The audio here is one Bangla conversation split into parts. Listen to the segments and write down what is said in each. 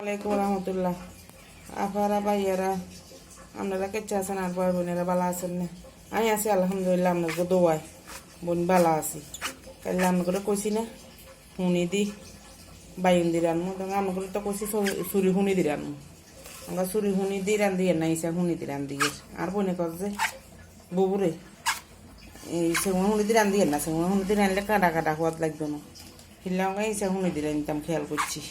আলাইকুম রহমতুল্লাহ। আপারা ভাইয়ারা আপনারা কেচে আছেন আর ভাই বোনেরা ভালো আছেন না? আমি আছি আলহামদুলিল্লাহ, আপনাকে দোয়াই বোন ভালো আছি। কাইলে আপনাকে কইছি না হুনি দি বাইন দি রানমু, আপনাকে তো কইছি চুরি হুনি দি রানমু। আমরা চুরি হুনি দি রান্ধি না, ইসা হুনি দি রান্ধি। আর বোনে কর যে বুবুরে এই সেগুলো হুনি দি রান্ধি না, সেগুলো হুনি দি রানলে কাটা কাটা হওয়ার লাগবে না। হিল্লা ইসা হুনি দি রান্তাম, খেয়াল করছি।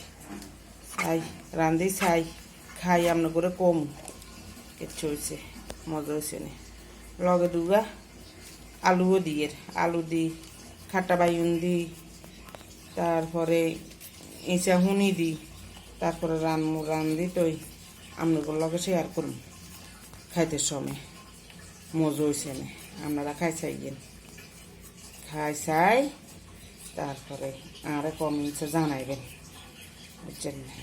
চাই রান্ধি চাই খাই আপনার করে কম কিচ্ছু হয়েছে, মজা হয়েছে না। লগে দুগা আলুও দিয়ে আলু দিই, খাটা বাইন দিই, তারপরে ইঁচা হুনি দিই, তারপরে রান্ধি তৈ আপনার লগে শেয়ার করুন খাইতে সময়। মজা হয়েছে না, আপনারা খাই চাইবেন, খাই চাই তারপরে আর কমেন্টসে জানাইবেন, বুঝছেন না?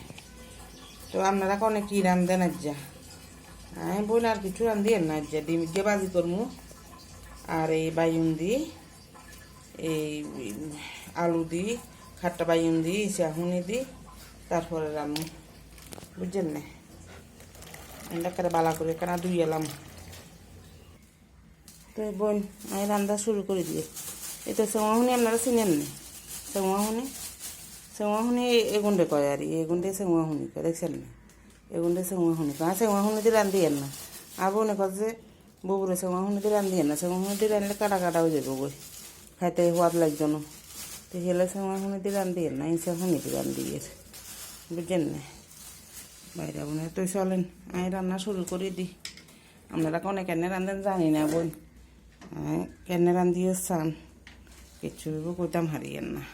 তো আপনারা কনে কি রান্ধেন আজ্জা? আমি বোন আর কিছু রান্ধি না আজ্জা, ডিম দিয়ে বাজি করমু আর এই বাইন দি, এই আলু দি, খাট্টা বাইন দি, চাহুনি দি, তারপরে রান্নু, বুঝছেন না? এটাকে বালা করে কেনা দুই এলাম। তো বোন আমি রান্না শুরু করে দিয়ে, এটা সেমাহুনি আপনারা চিনেন না? সেমাহুনি এগুন্ডে কয় আর এগুন্ডে সেমাহুনি কয়, দেখছেন না? এগুন্ডে সেমাহুনি কয়, সেমাহুনি দিয়ে রান্ধিয়েন না। আর বোনে কয় যে ববুরে সেমাহুনি দিয়ে রান্ধিয়েন না, সেমাহুনি দিয়ে রানলে কাটা কাটা হয়ে যাবে বই, খাইতে সোয়াদ লাগতো না। তো হেলে সেমাহুনি দিয়ে রান্ধিয়েন না, ইসা হুনি দিয়ে রান্ধিয়ে, বুঝছেন না? বাইরে বোনে তো চলেন আমি রান্না শুরু করে দিই। আপনারা কনে কেন রান্ধেন জানি না বোন, কেন রান্ধিয়ে চান কিচ্ছু কইতাম হারিয়েন না।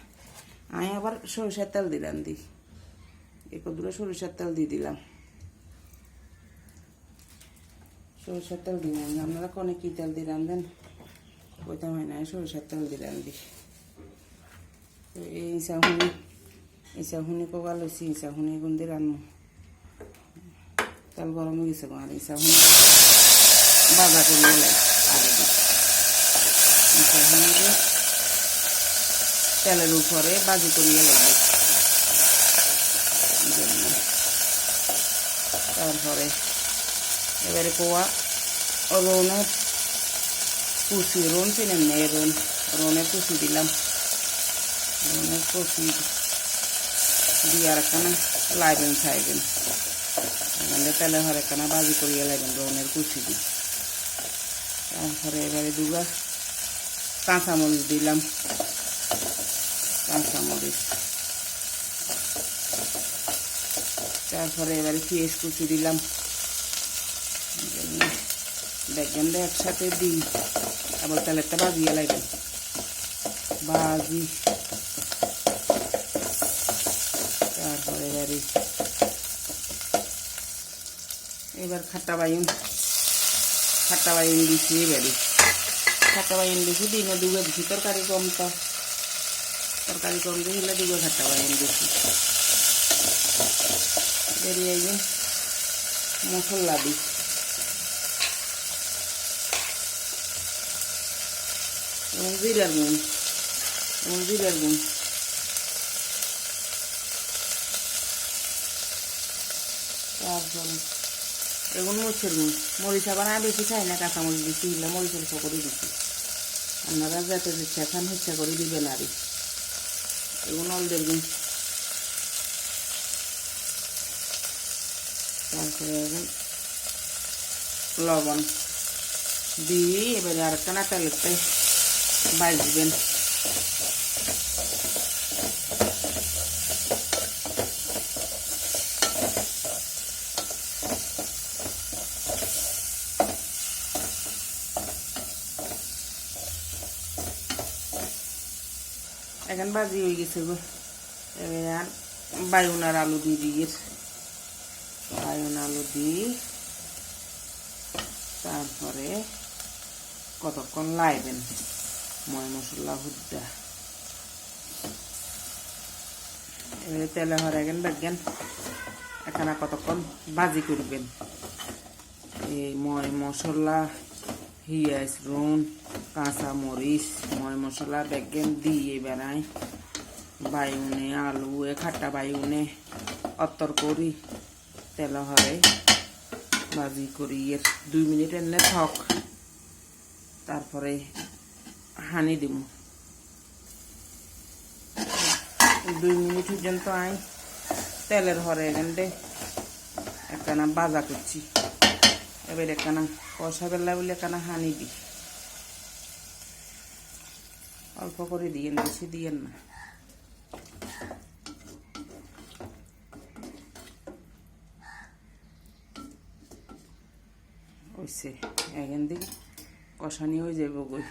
আমি আবার সরিষার তেল দিয়ে রান্ধি, একটু দূরে সরিষার তেল দিয়ে দিলাম। সরিষার তেল দিয়ে রান্ধি, আপনারা কনে কী তেল দিয়ে রান্ধেন কইতাম হয় না, সরিষার তেল দিয়ে রান্ধি। তো এই ইসাহুনি কোয়া লইছি, ইসাহুনি এগুন দিয়ে রান্নু। তেল গরম হয়ে গেছে আর ইসাহুনি বাজা করিয়ে লাই আগে দিই। ইসাহুনি তেলের উপরে বাজি করিয়ে লাগবে। তারপরে এবারে কোয়া রোনের কুচি, রোন চিনেন না? রোনের কুচি দিলাম, রোনের কুচি দিয়ে আর একখানা লাইবেন খাইবেন, এখানে তেলে হর একখানা বাজি করিয়ে লাগবেন রোনের কুচি দিই। তারপরে এবারে দুগা কাঁচামরিচ দিলাম, কাঁচামরিচ। তারপরে এবারে পেঁয়াজ কুচি দিলাম, দেখবেন একসাথে দিই আবার তেলেরটা বাজিয়ে লাগবেন বাজি। তারপরে এবার খাট্টা বাইন দিচ্ছি, এবারে খাট্টা বাইন দিচ্ছি, দিনে দুগে দিচ্ছি, তরকারি কম তো, তরকারি কম দিলে দুগে খাট্টা বাইন দিচ্ছি। বেরিয়ে যাই মশলা দিই, এবং জিরার গুণ, তারপরে এগুলো মরিচের গুণ। মরিচ আবার আমি বেশি খাই না, কাঁচামরিচ বেশি দিলে মরিচের করে দিচ্ছি। আপনারা যাতে ইচ্ছা খান ইচ্ছা করে দিবেন আর এগুলো হলদের গুণ। তারপরে এখন লবণ দিয়ে এবারে আর একটা তেলেরটা বাজবেন। এখন বাজি হয়ে গেছে গো, এবার আর বাইন আর আলু দিয়ে দিই, বাইন আলু দিই। তারপরে কতক্ষণ লাইবেন ময় মশলা হুদ্দা, এবারে তেলে হরে গেন দেখবেন এখানে কতক্ষণ বাজি করবেন। এই ময় মশলা, পিঁয়াজ, রসুন, কাঁচা মরিচ, ময় মশলা দেখবেন দিয়ে বেড়াই বাইনে আলু খাট্টা বাইনে অত্তর করি তেল হরে ভাজি করি এর 2 মিনিট এনে থাক তারপরে হানি দিব 2 মিনিট পর্যন্ত আই তেলের হরে এখানে একখানা ভাজা করছি এবার একখানা কষা বেলা বলে একখানা হানি দিই অল্প করে দিয়েন বেশি দিয়েন না ওইসে এখান থেকে কষানি হয়ে যাবে গই